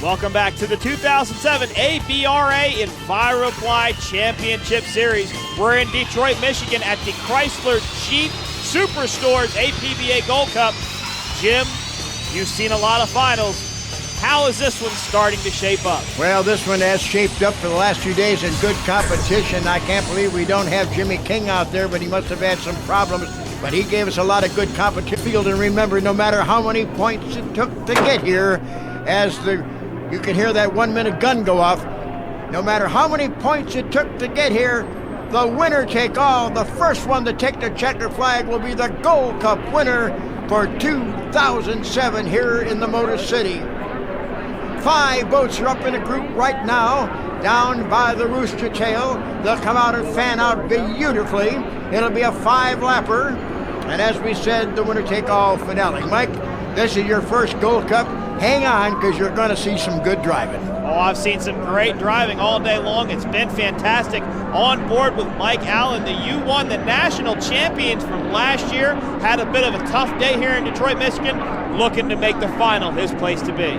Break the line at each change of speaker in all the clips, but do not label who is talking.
Welcome back to the 2007 ABRA Envirofly Championship Series. We're in Detroit, Michigan at the Chrysler Jeep Superstore's APBA Gold Cup. Jim, you've seen a lot of finals. How is this one starting to shape up?
Well, this one has shaped up for the last few days in good competition. I can't believe we don't have Jimmy King out there, but he must have had some problems. But he gave us a lot of good competition field. And remember, no matter how many points it took to get here, you can hear that 1-minute gun go off. No matter how many points it took to get here, the winner take all. The first one to take the checker flag will be the Gold Cup winner for 2007 here in the Motor City. 5 boats are up in a group right now, down by the Rooster Tail. They'll come out and fan out beautifully. It'll be a 5-lapper. And as we said, the winner take all finale. Mike, this is your first Gold Cup. Hang on, because you're going to see some good driving.
Oh, I've seen some great driving all day long. It's been fantastic. On board with Mike Allen, the U1, the national champions from last year. Had a bit of a tough day here in Detroit, Michigan. Looking to make the final his place to be.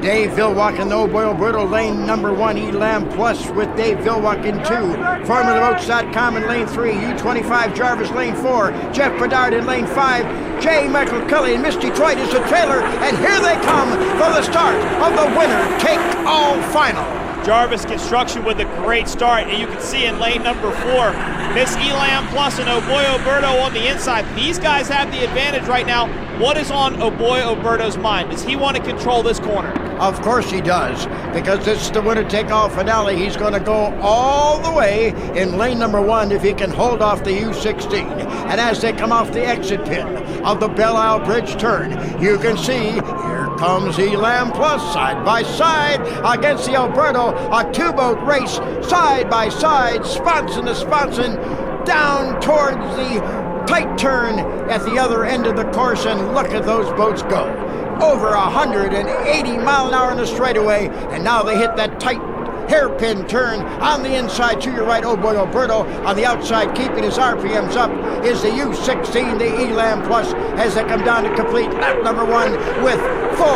Dave Vilwalk in the Oboy lane number 1, Elam Plus with Dave Vilwalk in 2. FormulaBoats.com in lane 3, U25 Jarvis lane 4, Jeff Bedard in lane 5, J. Michael Kelly and Miss Detroit is the trailer, and here they come for the start of the winner-take-all final.
Jarvis Construction with a great start, and you can see in lane number 4, Miss Elam Plus and Oboy Oberto on the inside. These guys have the advantage right now. What is on Oboy Oberto's mind? Does he want to control this corner?
Of course he does, because it's the winner-take-all finale. He's going to go all the way in lane number 1 if he can hold off the U16. And as they come off the exit pin of the Belle Isle Bridge turn, you can see here comes Elam Plus side by side against the Alberto, a 2-boat race side by side, sponson to sponson, down towards the tight turn at the other end of the course, and look at those boats go. Over 180 mile an hour in the straightaway, and now they hit that tight hairpin turn on the inside to your right. Oboy Oberto on the outside, keeping his RPMs up, is the U16, the Elam Plus, as they come down to complete lap number 1 with 4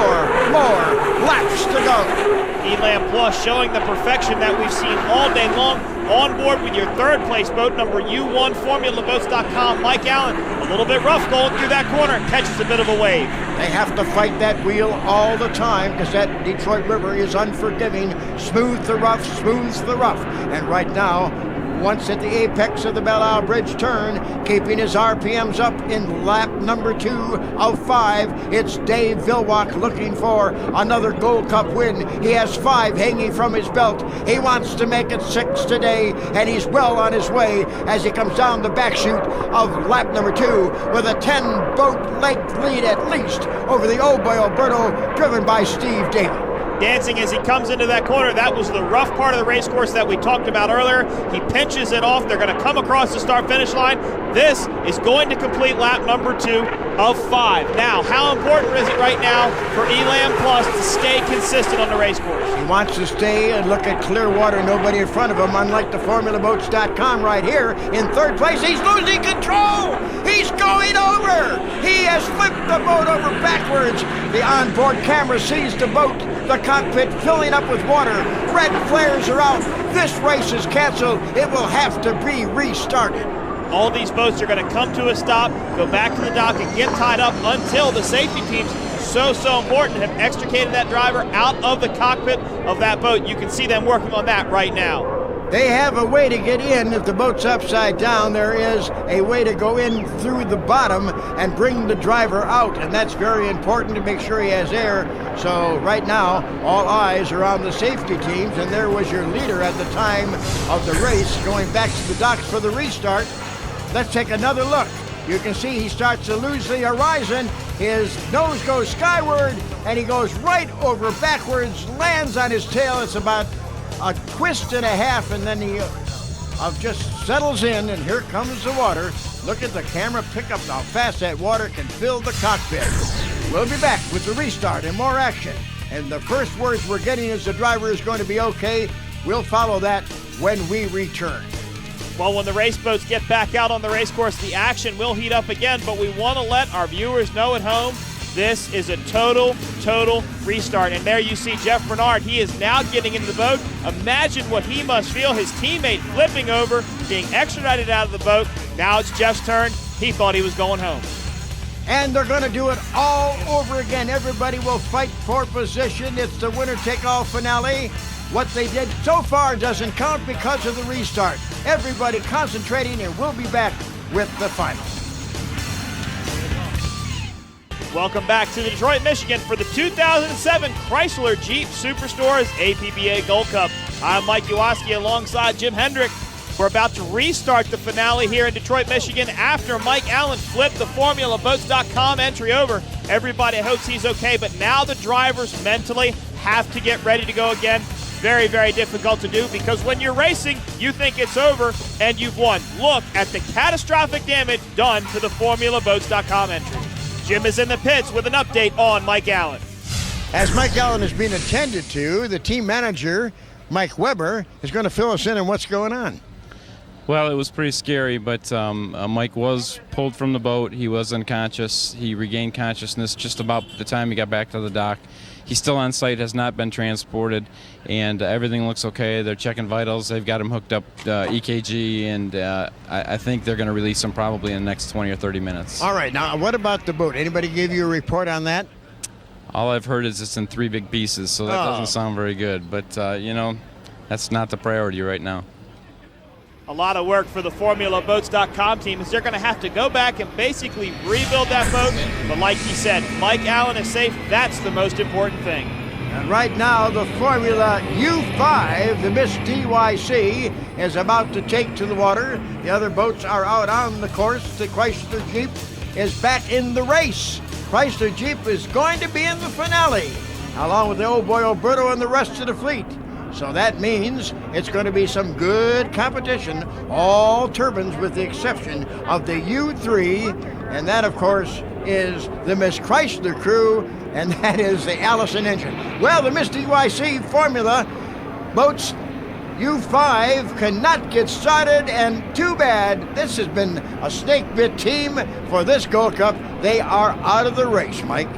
more laps to go.
Elam Plus showing the perfection that we've seen all day long. On board with your 3rd place boat, number U1, FormulaBoats.com, Mike Allen. A little bit rough going through that corner, catches a bit of a wave.
They have to fight that wheel all the time because that Detroit River is unforgiving. Smooth the rough, smooths the rough. And right now, once at the apex of the Belle Isle Bridge turn, keeping his RPMs up in lap number 2 of 5, it's Dave Vilwalk looking for another Gold Cup win. He has 5 hanging from his belt. He wants to make it 6 today, and he's well on his way as he comes down the back chute of lap number 2 with a 10-boat length lead at least over the Oboy Oberto, driven by Steve Daly.
Dancing as he comes into that corner. That was the rough part of the race course that we talked about earlier. He pinches it off. They're going to come across the start-finish line. This is going to complete lap number 2 of 5. Now, how important is it right now for Elam Plus to stay consistent on the race course?
He wants to stay and look at clear water, nobody in front of him, unlike the FormulaBoats.com right here. In 3rd place, he's losing control. He's going over. He has flipped the boat over backwards. The onboard camera sees the boat, the cockpit filling up with water. Red flares are out. This race is canceled. It will have to be restarted.
All these boats are going to come to a stop, go back to the dock, and get tied up until the safety teams, so important, have extricated that driver out of the cockpit of that boat. You can see them working on that right now.
They have a way to get in. If the boat's upside down, there is a way to go in through the bottom and bring the driver out, and that's very important to make sure he has air. So right now, all eyes are on the safety teams, and there was your leader at the time of the race going back to the docks for the restart. Let's take another look. You can see he starts to lose the horizon. His nose goes skyward, and he goes right over backwards, lands on his tail. It's about a twist and a half, and then he just settles in, and here comes the water. Look at the camera pick up how fast that water can fill the cockpit. We'll be back with the restart and more action. And the first words we're getting is the driver is going to be okay. We'll follow that when we return.
Well, when the race boats get back out on the race course, the action will heat up again, but we want to let our viewers know at home This is a total restart. And there you see Jeff Bernard. He is now getting into the boat. Imagine what he must feel. His teammate flipping over, being extradited out of the boat. Now it's Jeff's turn. He thought he was going home.
And they're going to do it all over again. Everybody will fight for position. It's the winner-take-all finale. What they did so far doesn't count because of the restart. Everybody concentrating, and we'll be back with the final.
Welcome back to Detroit, Michigan for the 2007 Chrysler Jeep Superstores APBA Gold Cup. I'm Mike Iwaski alongside Jim Hendrick. We're about to restart the finale here in Detroit, Michigan after Mike Allen flipped the FormulaBoats.com entry over. Everybody hopes he's okay, but now the drivers mentally have to get ready to go again. Very, very difficult to do because when you're racing, you think it's over and you've won. Look at the catastrophic damage done to the FormulaBoats.com entry. Jim is in the pits with an update on Mike Allen.
As Mike Allen is being attended to, the team manager, Mike Weber, is going to fill us in on what's going on.
Well, it was pretty scary, but Mike was pulled from the boat. He was unconscious. He regained consciousness just about the time he got back to the dock. He's still on site, has not been transported, and everything looks okay. They're checking vitals. They've got him hooked up EKG, and I think they're going to release him probably in the next 20 or 30 minutes.
All right. Now, what about the boat? Anybody give you a report on that?
All I've heard is it's in 3 big pieces, so that doesn't sound very good. But, you know, that's not the priority right now.
A lot of work for the FormulaBoats.com team as they're going to have to go back and basically rebuild that boat. But like he said, Mike Allen is safe. That's the most important thing.
And right now, the Formula U5, the Miss DYC, is about to take to the water. The other boats are out on the course. The Chrysler Jeep is back in the race. Chrysler Jeep is going to be in the finale, along with the old boy Alberto and the rest of the fleet. So that means it's going to be some good competition, all turbines with the exception of the U3, and that, of course, is the Miss Chrysler crew, and that is the Allison engine. Well, the Miss DYC Formula Boats U5 cannot get started, and too bad. This has been a snake-bit team for this Gold Cup. They are out of the race, Mike.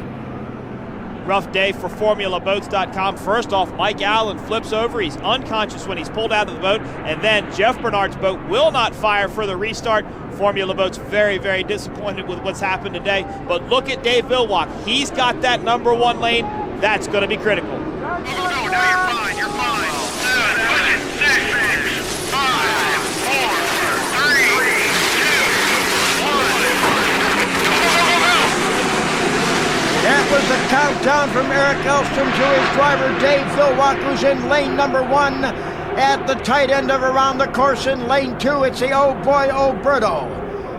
Rough day for FormulaBoats.com. First off, Mike Allen flips over. He's unconscious when he's pulled out of the boat. And then Jeff Bernard's boat will not fire for the restart. Formula Boats very, very disappointed with what's happened today. But look at Dave Vilwalk. He's got that number 1 lane. That's going to be critical.
No, now you're fine. You're fine. 7, 6, 5, 4, 3, 2, 1.
That was the countdown from Eric Elstrom to his driver, Dave Vilwalk, who's in lane number 1 at the tight end of around the course. In lane 2, it's the old boy Alberto.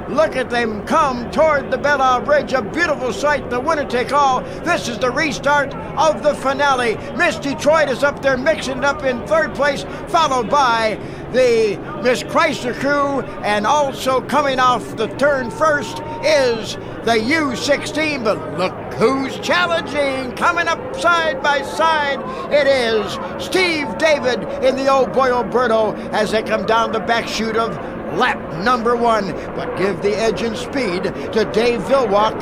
Look at them come toward the Belle Isle Bridge, a beautiful sight, the winner take all. This is the restart of the finale. Miss Detroit is up there mixing it up in 3rd place, followed by the Miss Chrysler crew, and also coming off the turn first is the U16, but look who's challenging, coming up side by side. It is Steve David in the old boy Alberto as they come down the back chute of lap number 1, but give the edge in speed to Dave Vilwalk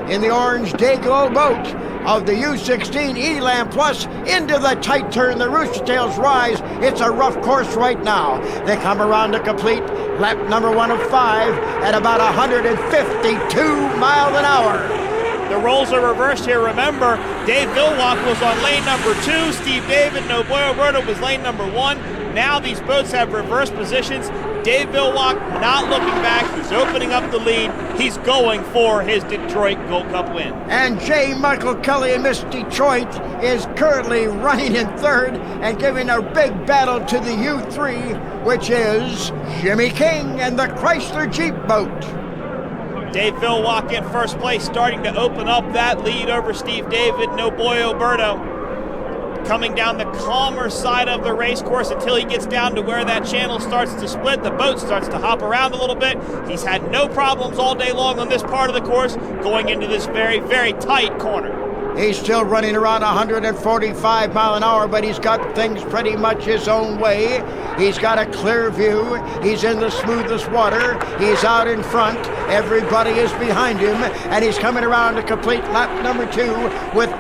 in the orange Dayglow boat of the U16 Elan Plus into the tight turn. The Rooster Tails rise. It's a rough course right now. They come around to complete lap number 1 of 5 at about 152 miles an hour.
The roles are reversed here. Remember, Dave Vilwalk was on lane number 2. Steve David and Boy Alberto was lane number 1. Now these boats have reversed positions. Dave Vilwalk not looking back. He's opening up the lead. He's going for his Detroit Gold Cup win.
And J. Michael Kelly in Miss Detroit is currently running in 3rd and giving a big battle to the U3, which is Jimmy King and the Chrysler Jeep boat.
Dave Vilwalk in 1st place, starting to open up that lead over Steve David and Boy Alberto. Coming down the calmer side of the race course until he gets down to where that channel starts to split. The boat starts to hop around a little bit. He's had no problems all day long on this part of the course going into this very, very tight corner.
He's still running around 145 mile an hour, but he's got things pretty much his own way. He's got a clear view. He's in the smoothest water. He's out in front. Everybody is behind him, and he's coming around to complete lap number 2 with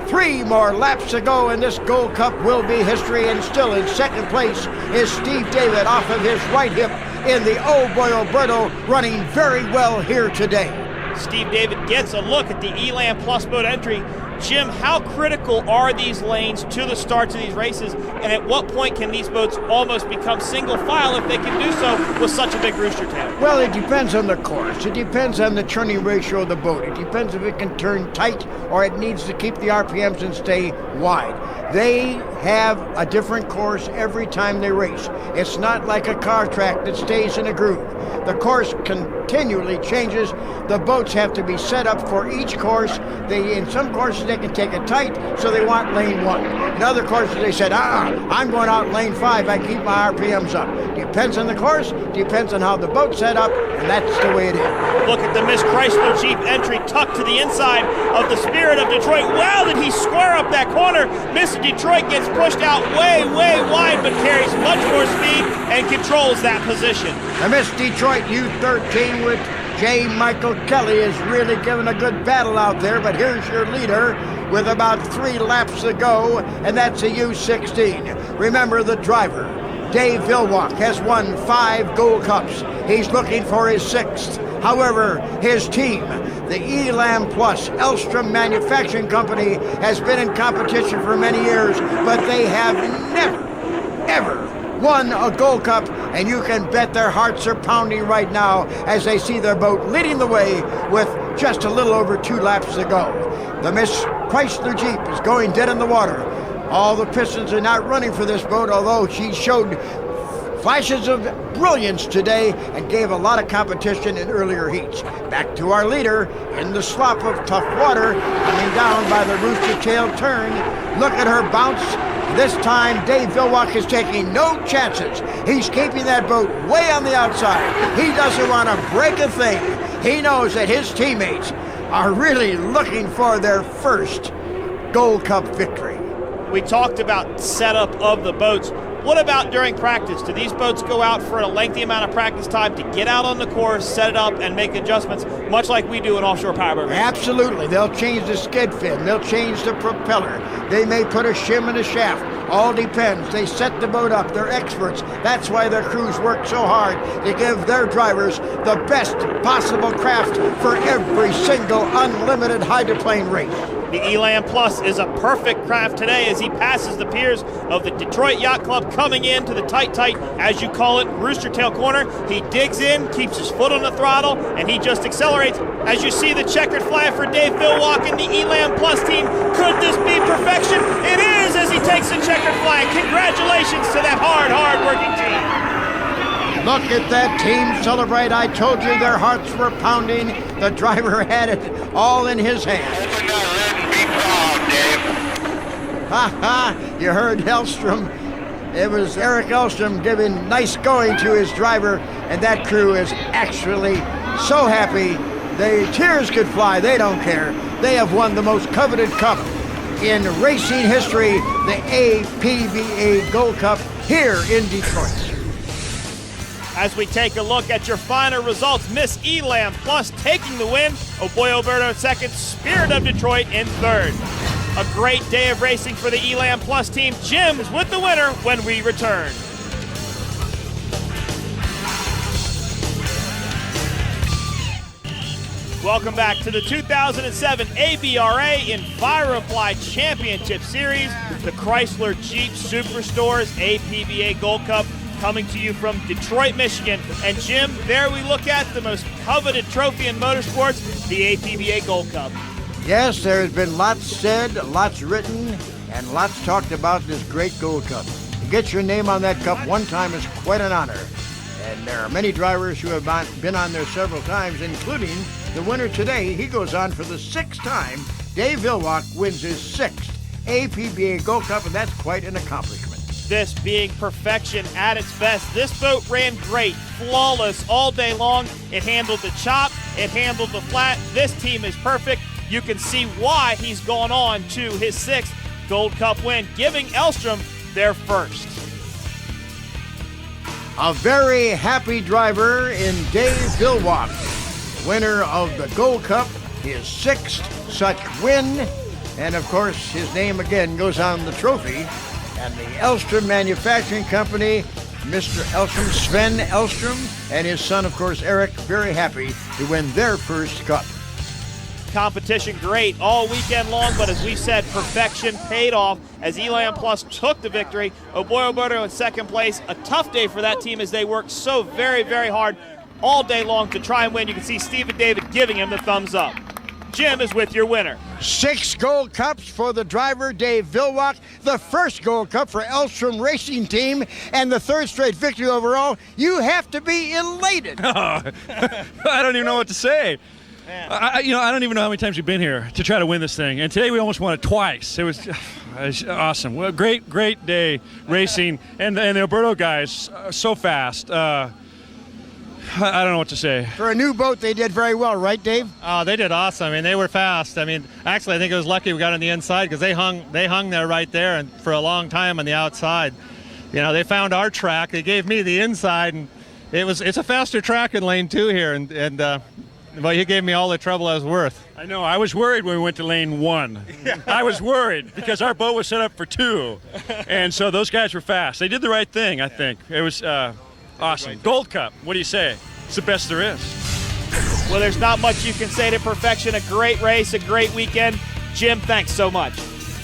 3 more laps to go, and this Gold Cup will be history. And still in second place is Steve David off of his right hip in the Oh Boy Alberto, running very well here today.
Steve David gets a look at the Elan Plus boat entry. Jim, how critical are these lanes to the starts of these races, and at what point can these boats almost become single file if they can do so with such a big rooster tail?
Well, it depends on the course. It depends on the turning ratio of the boat. It depends if it can turn tight or it needs to keep the RPMs and stay wide. They have a different course every time they race. It's not like a car track that stays in a groove. The course continually changes. The boats have to be set up for each course. In some courses they can take it tight, so they want lane 1. In other courses they said, I'm going out lane 5, I keep my RPMs up. Depends on the course, depends on how the boat's set up, and that's the way it is.
Look at the Miss Chrysler Jeep entry tucked to the inside of the Spirit of Detroit. Wow, did he square up that corner? Miss Detroit gets pushed out way, way wide, but carries much more speed and controls that position.
The Miss Detroit U13 with J. Michael Kelly is really giving a good battle out there, but here's your leader with about 3 laps to go, and that's a U16. Remember the driver, Dave Vilwalk, has won 5 Gold Cups. He's looking for his 6th. However, his team, the Elan Plus Elstrom Manufacturing Company, has been in competition for many years, but they have never, ever won a Gold Cup, and you can bet their hearts are pounding right now as they see their boat leading the way with just a little over 2 laps to go. The Miss Chrysler Jeep is going dead in the water. All the Pistons are not running for this boat, although she showed flashes of brilliance today and gave a lot of competition in earlier heats. Back to our leader in the slop of tough water, coming down by the rooster tail turn. Look at her bounce. This time, Dave Vilwalk is taking no chances. He's keeping that boat way on the outside. He doesn't want to break a thing. He knows that his teammates are really looking for their first Gold Cup victory.
We talked about setup of the boats. What about during practice? Do these boats go out for a lengthy amount of practice time to get out on the course, set it up, and make adjustments, much like we do in offshore powerboat racing?
Absolutely. They'll change the skid fin. They'll change the propeller. They may put a shim in the shaft. All depends. They set the boat up. They're experts. That's why their crews work so hard to give their drivers the best possible craft for every single unlimited hydroplane race.
The Elan Plus is a perfect craft today as he passes the piers of the Detroit Yacht Club, coming into the tight, as you call it, rooster tail corner. He digs in, keeps his foot on the throttle, and he just accelerates. As you see the checkered flag for Dave Vilwalk and the Elan Plus team. Could this be perfection? It is, as he takes the checkered flag. Congratulations to that hard-working team.
Look at that team celebrate. I told you their hearts were pounding. The driver had it all in his hands.
Open that lid and be proud, Dave.
Ha ha! You heard Elstrom. It was Eric Elstrom giving nice going to his driver, and that crew is actually so happy. The tears could fly. They don't care. They have won the most coveted cup in racing history, the APBA Gold Cup here in Detroit.
As we take a look at your final results, Miss Elan Plus taking the win, Oh Boy Alberto in second, Spirit of Detroit in third. A great day of racing for the Elan Plus team. Jim is with the winner when we return. Welcome back to the 2007 ABRA Envirofly Championship Series, the Chrysler Jeep Superstores APBA Gold Cup, coming to you from Detroit, Michigan. And Jim, there we look at the most coveted trophy in motorsports, the APBA Gold Cup.
Yes, there has been lots said, lots written, and lots talked about this great Gold Cup. To get your name on that cup one time is quite an honor. And there are many drivers who have been on there several times, including the winner today. He goes on for the 6th time. Dave Vilwalk wins his 6th APBA Gold Cup, and that's quite an accomplishment.
This being perfection at its best. This boat ran great, flawless all day long. It handled the chop, it handled the flat. This team is perfect. you can see why he's gone on to his 6th Gold Cup win, giving Elstrom their first.
A very happy driver in Dave Villwock, winner of the Gold Cup, his 6th such win, and of course his name again goes on the trophy. And the Elstrom Manufacturing Company, Mr. Elstrom, Sven Elstrom, and his son, of course, Eric, very happy to win their first cup.
Competition great all weekend long, but as we said, perfection paid off as Elam Plus took the victory. Oboyo in second place. A tough day for that team as they worked so very, very hard all day long to try and win. You can see Stephen David giving him the thumbs up. Jim is with your winner.
6 Gold Cups for the driver, Dave Villwock, the first Gold Cup for Elstrom Racing Team, and the 3rd straight victory overall. You have to be elated.
Oh, I don't even know what to say. I don't even know how many times we've been here to try to win this thing, and today we almost won it twice. It was awesome. Well, great day racing, and the Alberto guys so fast. I don't know what to say.
For a new boat, they did very well, right, Dave?
Oh, they did awesome. I mean, they were fast. I mean, actually, I think it was lucky we got on the inside because they hung there right there and for a long time on the outside. You know, they found our track. They gave me the inside, and it's a faster track in lane 2 here, and well, he gave me all the trouble I was worth.
I know. I was worried when we went to lane 1. I was worried because our boat was set up for 2, and so those guys were fast. They did the right thing, I think. It was awesome. Gold Cup. What do you say? It's the best there is.
Well, there's not much you can say to perfection. A great race, a great weekend. Jim, thanks so much.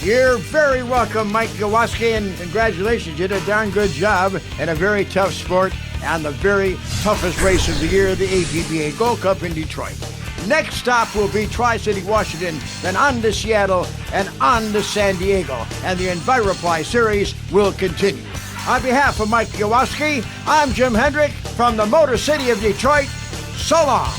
You're very welcome, Mike Gawaski, and congratulations. You did a darn good job in a very tough sport and the very toughest race of the year, the APBA Gold Cup in Detroit. Next stop will be Tri-City, Washington, then on to Seattle and on to San Diego, and the EnviroPly series will continue. On behalf of Mike Gawaski, I'm Jim Hendrick from the Motor City of Detroit. So long.